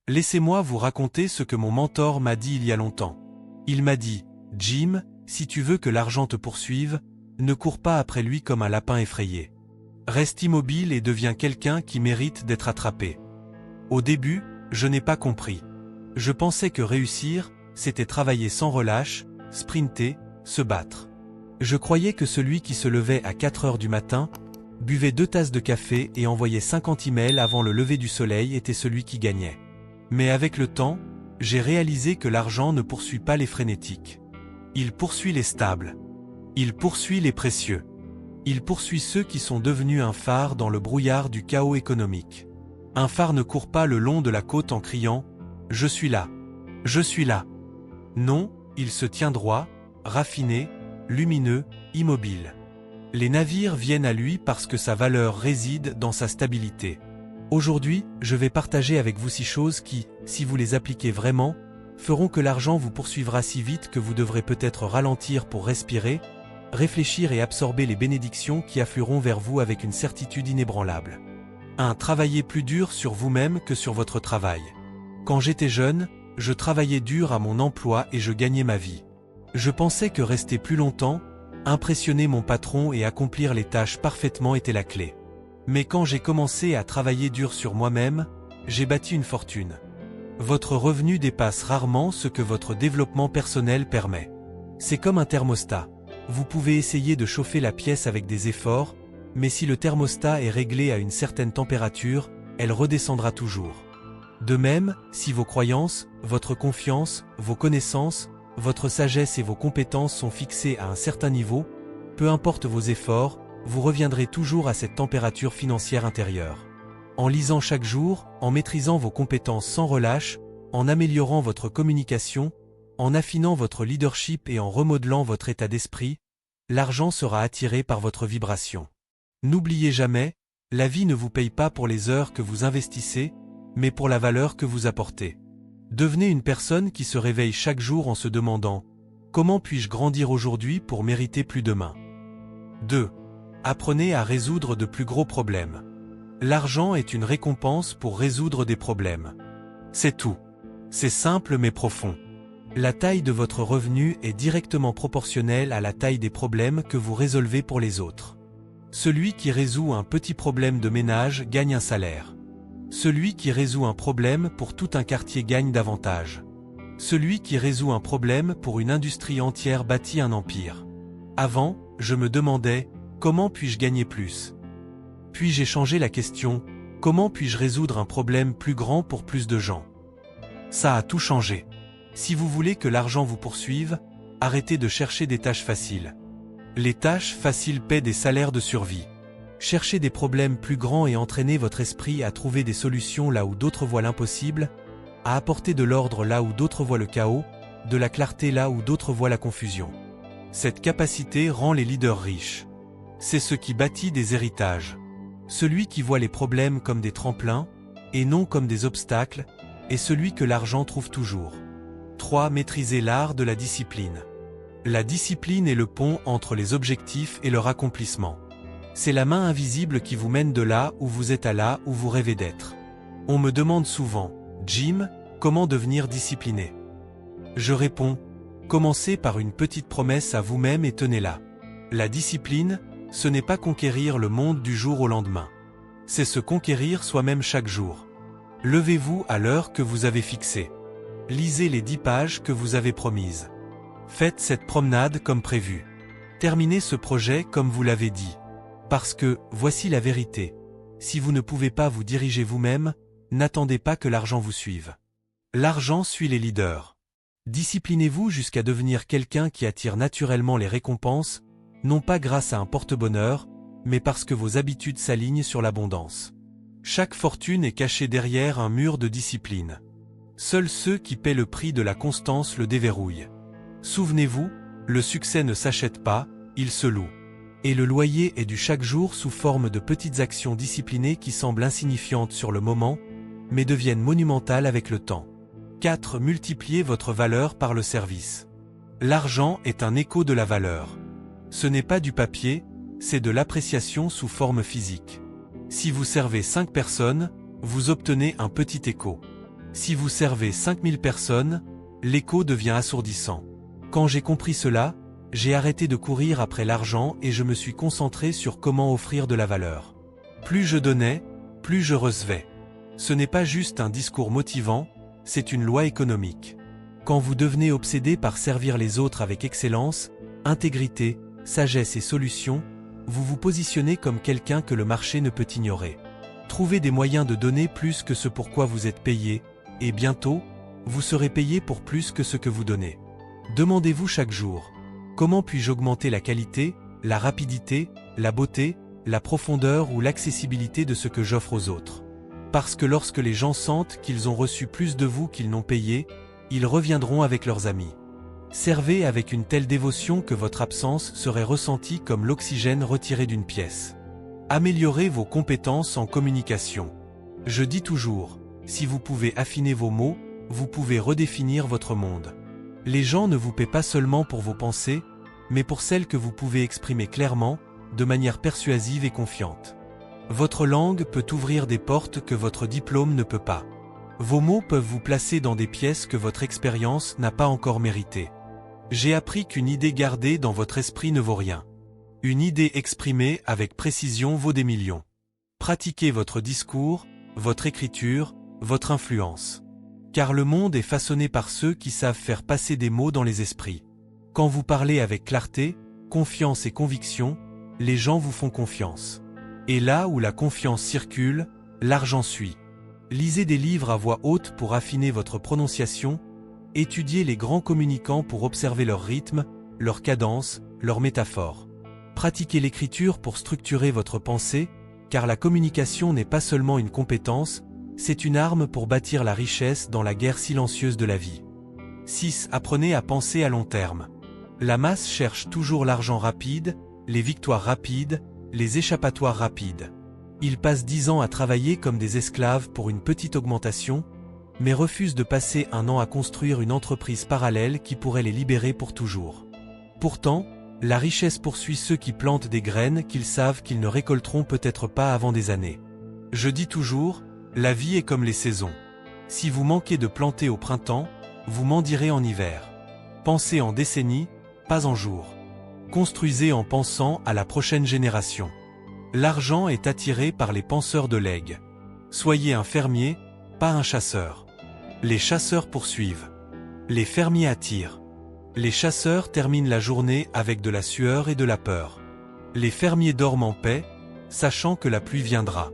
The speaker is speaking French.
Laissez-moi vous raconter ce que mon mentor m'a dit il y a longtemps. Il m'a dit, « Jim, si tu veux que l'argent te poursuive, ne cours pas après lui comme un lapin effrayé. Reste immobile et deviens quelqu'un qui mérite d'être attrapé. » Au début, je n'ai pas compris. Je pensais que réussir, c'était travailler sans relâche, sprinter, se battre. Je croyais que celui qui se levait à 4 heures du matin, buvait 2 tasses de café et envoyait 50 emails avant le lever du soleil était celui qui gagnait. Mais avec le temps, j'ai réalisé que l'argent ne poursuit pas les frénétiques. Il poursuit les stables. Il poursuit les précieux. Il poursuit ceux qui sont devenus un phare dans le brouillard du chaos économique. Un phare ne court pas le long de la côte en criant « Je suis là. Je suis là ». Non, il se tient droit, raffiné, lumineux, immobile. Les navires viennent à lui parce que sa valeur réside dans sa stabilité. Aujourd'hui, je vais partager avec vous 6 choses qui, si vous les appliquez vraiment, feront que l'argent vous poursuivra si vite que vous devrez peut-être ralentir pour respirer, réfléchir et absorber les bénédictions qui afflueront vers vous avec une certitude inébranlable. 1. Travaillez plus dur sur vous-même que sur votre travail. Quand j'étais jeune, je travaillais dur à mon emploi et je gagnais ma vie. Je pensais que rester plus longtemps, impressionner mon patron et accomplir les tâches parfaitement était la clé. Mais quand j'ai commencé à travailler dur sur moi-même, j'ai bâti une fortune. Votre revenu dépasse rarement ce que votre développement personnel permet. C'est comme un thermostat. Vous pouvez essayer de chauffer la pièce avec des efforts, mais si le thermostat est réglé à une certaine température, elle redescendra toujours. De même, si vos croyances, votre confiance, vos connaissances, votre sagesse et vos compétences sont fixées à un certain niveau, peu importe vos efforts, vous reviendrez toujours à cette température financière intérieure. En lisant chaque jour, en maîtrisant vos compétences sans relâche, en améliorant votre communication, en affinant votre leadership et en remodelant votre état d'esprit, l'argent sera attiré par votre vibration. N'oubliez jamais, la vie ne vous paye pas pour les heures que vous investissez, mais pour la valeur que vous apportez. Devenez une personne qui se réveille chaque jour en se demandant « Comment puis-je grandir aujourd'hui pour mériter plus demain ?» 2. Apprenez à résoudre de plus gros problèmes. L'argent est une récompense pour résoudre des problèmes. C'est tout. C'est simple mais profond. La taille de votre revenu est directement proportionnelle à la taille des problèmes que vous résolvez pour les autres. Celui qui résout un petit problème de ménage gagne un salaire. Celui qui résout un problème pour tout un quartier gagne davantage. Celui qui résout un problème pour une industrie entière bâtit un empire. Avant, je me demandais, comment puis-je gagner plus? Puis j'ai changé la question, comment puis-je résoudre un problème plus grand pour plus de gens? Ça a tout changé. Si vous voulez que l'argent vous poursuive, arrêtez de chercher des tâches faciles. Les tâches faciles paient des salaires de survie. Cherchez des problèmes plus grands et entraînez votre esprit à trouver des solutions là où d'autres voient l'impossible, à apporter de l'ordre là où d'autres voient le chaos, de la clarté là où d'autres voient la confusion. Cette capacité rend les leaders riches. C'est ce qui bâtit des héritages. Celui qui voit les problèmes comme des tremplins, et non comme des obstacles, est celui que l'argent trouve toujours. 3. Maîtrisez l'art de la discipline. La discipline est le pont entre les objectifs et leur accomplissement. C'est la main invisible qui vous mène de là où vous êtes à là où vous rêvez d'être. On me demande souvent, Jim, comment devenir discipliné? Je réponds, commencez par une petite promesse à vous-même et tenez-la. La discipline, ce n'est pas conquérir le monde du jour au lendemain. C'est se conquérir soi-même chaque jour. Levez-vous à l'heure que vous avez fixée. Lisez les 10 pages que vous avez promises. Faites cette promenade comme prévu. Terminez ce projet comme vous l'avez dit. Parce que, voici la vérité. Si vous ne pouvez pas vous diriger vous-même, n'attendez pas que l'argent vous suive. L'argent suit les leaders. Disciplinez-vous jusqu'à devenir quelqu'un qui attire naturellement les récompenses, non pas grâce à un porte-bonheur, mais parce que vos habitudes s'alignent sur l'abondance. Chaque fortune est cachée derrière un mur de discipline. Seuls ceux qui paient le prix de la constance le déverrouillent. Souvenez-vous, le succès ne s'achète pas, il se loue. Et le loyer est dû chaque jour sous forme de petites actions disciplinées qui semblent insignifiantes sur le moment, mais deviennent monumentales avec le temps. 4. Multipliez votre valeur par le service. L'argent est un écho de la valeur. Ce n'est pas du papier, c'est de l'appréciation sous forme physique. Si vous servez 5 personnes, vous obtenez un petit écho. Si vous servez 5000 personnes, l'écho devient assourdissant. Quand j'ai compris cela, j'ai arrêté de courir après l'argent et je me suis concentré sur comment offrir de la valeur. Plus je donnais, plus je recevais. Ce n'est pas juste un discours motivant, c'est une loi économique. Quand vous devenez obsédé par servir les autres avec excellence, intégrité, sagesse et solution, vous vous positionnez comme quelqu'un que le marché ne peut ignorer. Trouvez des moyens de donner plus que ce pour quoi vous êtes payé, et bientôt, vous serez payé pour plus que ce que vous donnez. Demandez-vous chaque jour, comment puis-je augmenter la qualité, la rapidité, la beauté, la profondeur ou l'accessibilité de ce que j'offre aux autres? Parce que lorsque les gens sentent qu'ils ont reçu plus de vous qu'ils n'ont payé, ils reviendront avec leurs amis. Servez avec une telle dévotion que votre absence serait ressentie comme l'oxygène retiré d'une pièce. Améliorez vos compétences en communication. Je dis toujours, si vous pouvez affiner vos mots, vous pouvez redéfinir votre monde. Les gens ne vous paient pas seulement pour vos pensées, mais pour celles que vous pouvez exprimer clairement, de manière persuasive et confiante. Votre langue peut ouvrir des portes que votre diplôme ne peut pas. Vos mots peuvent vous placer dans des pièces que votre expérience n'a pas encore méritées. J'ai appris qu'une idée gardée dans votre esprit ne vaut rien. Une idée exprimée avec précision vaut des millions. Pratiquez votre discours, votre écriture, votre influence. Car le monde est façonné par ceux qui savent faire passer des mots dans les esprits. Quand vous parlez avec clarté, confiance et conviction, les gens vous font confiance. Et là où la confiance circule, l'argent suit. Lisez des livres à voix haute pour affiner votre prononciation, étudiez les grands communicants pour observer leur rythme, leur cadence, leurs métaphores. Pratiquez l'écriture pour structurer votre pensée, car la communication n'est pas seulement une compétence, c'est une arme pour bâtir la richesse dans la guerre silencieuse de la vie. 6. Apprenez à penser à long terme. La masse cherche toujours l'argent rapide, les victoires rapides, les échappatoires rapides. Ils passent 10 ans à travailler comme des esclaves pour une petite augmentation, mais refusent de passer un an à construire une entreprise parallèle qui pourrait les libérer pour toujours. Pourtant, la richesse poursuit ceux qui plantent des graines qu'ils savent qu'ils ne récolteront peut-être pas avant des années. Je dis toujours, la vie est comme les saisons. Si vous manquez de planter au printemps, vous mendirez en hiver. Pensez en décennies, pas en jours. Construisez en pensant à la prochaine génération. L'argent est attiré par les penseurs de legs. Soyez un fermier, pas un chasseur. Les chasseurs poursuivent. Les fermiers attirent. Les chasseurs terminent la journée avec de la sueur et de la peur. Les fermiers dorment en paix, sachant que la pluie viendra.